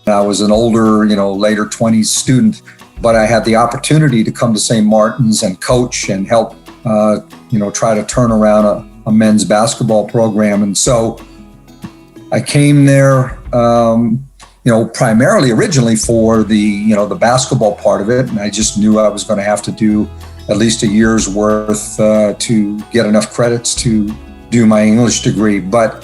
I was an older, later 20s student, but I had the opportunity to come to St. Martin's and coach and help, try to turn around a men's basketball program. And so I came there, primarily originally for the basketball part of it. And I just knew I was going to have to do at least a year's worth to get enough credits to do my English degree. But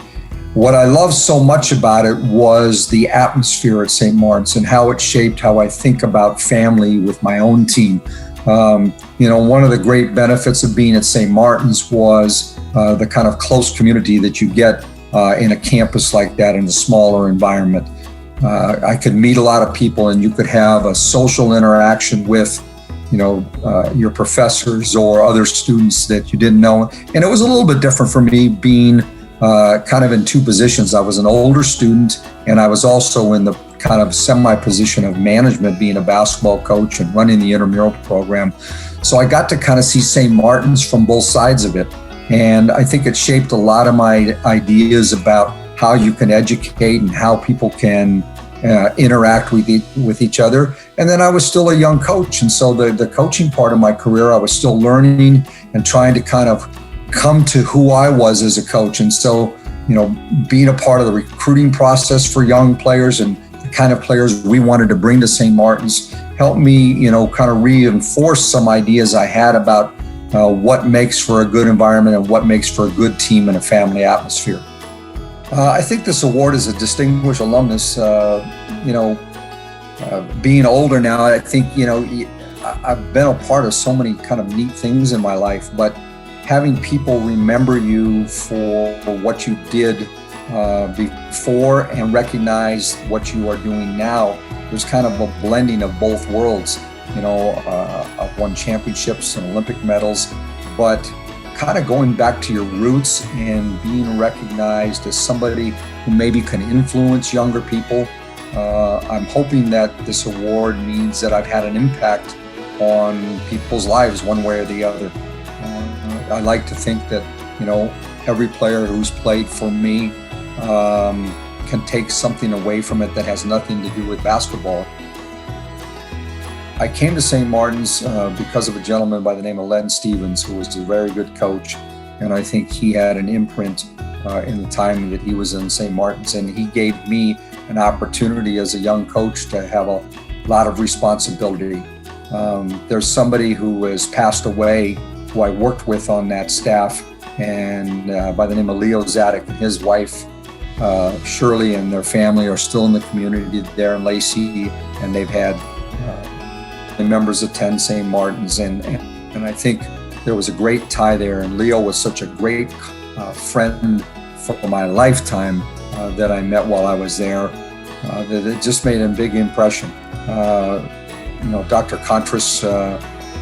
what I loved so much about it was the atmosphere at St. Martin's and how it shaped how I think about family with my own team. One of the great benefits of being at St. Martin's was the kind of close community that you get in a campus like that, in a smaller environment. I could meet a lot of people, and you could have a social interaction with your professors or other students that you didn't know. And it was a little bit different for me being kind of in two positions. I was an older student, and I was also in the kind of semi-position of management, being a basketball coach and running the intramural program. So I got to kind of see St. Martin's from both sides of it. And I think it shaped a lot of my ideas about how you can educate and how people can interact with each other. And then I was still a young coach. And so the coaching part of my career, I was still learning and trying to kind of come to who I was as a coach. And so, being a part of the recruiting process for young players and the kind of players we wanted to bring to St. Martin's helped me, kind of reinforce some ideas I had about what makes for a good environment and what makes for a good team and a family atmosphere. I think this award is a distinguished alumnus. Being older now, I think, I've been a part of so many kind of neat things in my life, but having people remember you for what you did before and recognize what you are doing now, there's kind of a blending of both worlds. I've won championships and Olympic medals, but kind of going back to your roots and being recognized as somebody who maybe can influence younger people. I'm hoping that this award means that I've had an impact on people's lives one way or the other. I like to think that, every player who's played for me can take something away from it that has nothing to do with basketball. I came to St. Martin's because of a gentleman by the name of Len Stevens, who was a very good coach. And I think he had an imprint in the time that he was in St. Martin's. And he gave me an opportunity as a young coach to have a lot of responsibility. There's somebody who has passed away who I worked with on that staff, and by the name of Leo Zadek, and his wife, Shirley, and their family are still in the community there in Lacey, and they've had members attend St. Martin's, and I think there was a great tie there, and Leo was such a great friend for my lifetime that I met while I was there, that it just made a big impression. Dr. Contras,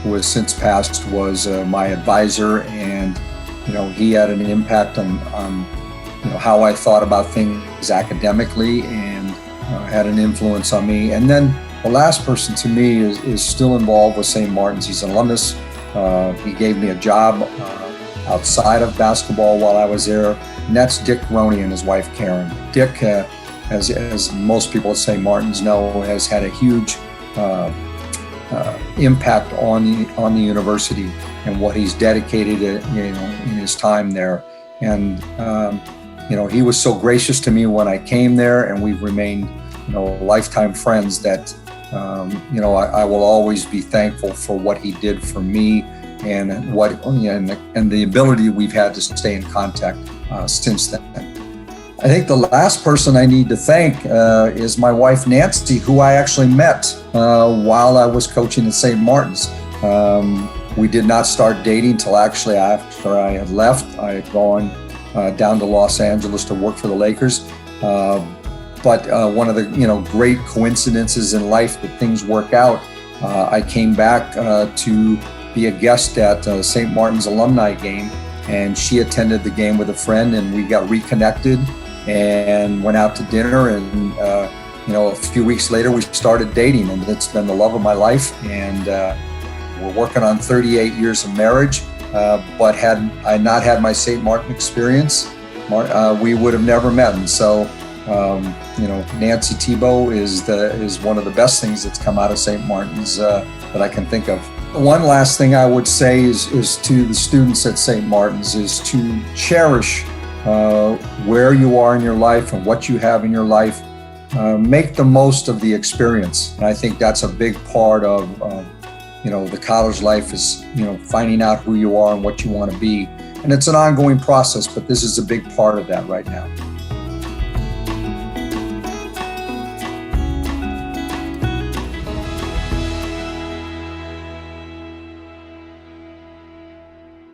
who has since passed, was my advisor, and he had an impact on how I thought about things academically, and had an influence on me. And then the last person to me is still involved with St. Martin's. He's an alumnus. He gave me a job outside of basketball while I was there, and that's Dick Roney and his wife Karen. Dick, as most people at St. Martin's know, has had a huge impact on the university and what he's dedicated in his time there. And he was so gracious to me when I came there, and we've remained lifetime friends that I will always be thankful for what he did for me, and and the ability we've had to stay in contact since then. I think the last person I need to thank is my wife, Nancy, who I actually met while I was coaching at St. Martin's. We did not start dating till actually after I had left. I had gone down to Los Angeles to work for the Lakers. But one of the great coincidences in life that things work out, I came back to be a guest at St. Martin's alumni game, and she attended the game with a friend, and we got reconnected and went out to dinner, and a few weeks later we started dating, and it's been the love of my life. And we're working on 38 years of marriage, but had I not had my St. Martin experience, we would have never met. And so Nancy Thibault is one of the best things that's come out of St. Martin's that I can think of. One last thing I would say is to the students at St. Martin's is to cherish where you are in your life and what you have in your life. Make the most of the experience. And I think that's a big part of the college life is, finding out who you are and what you want to be. And it's an ongoing process, but this is a big part of that right now.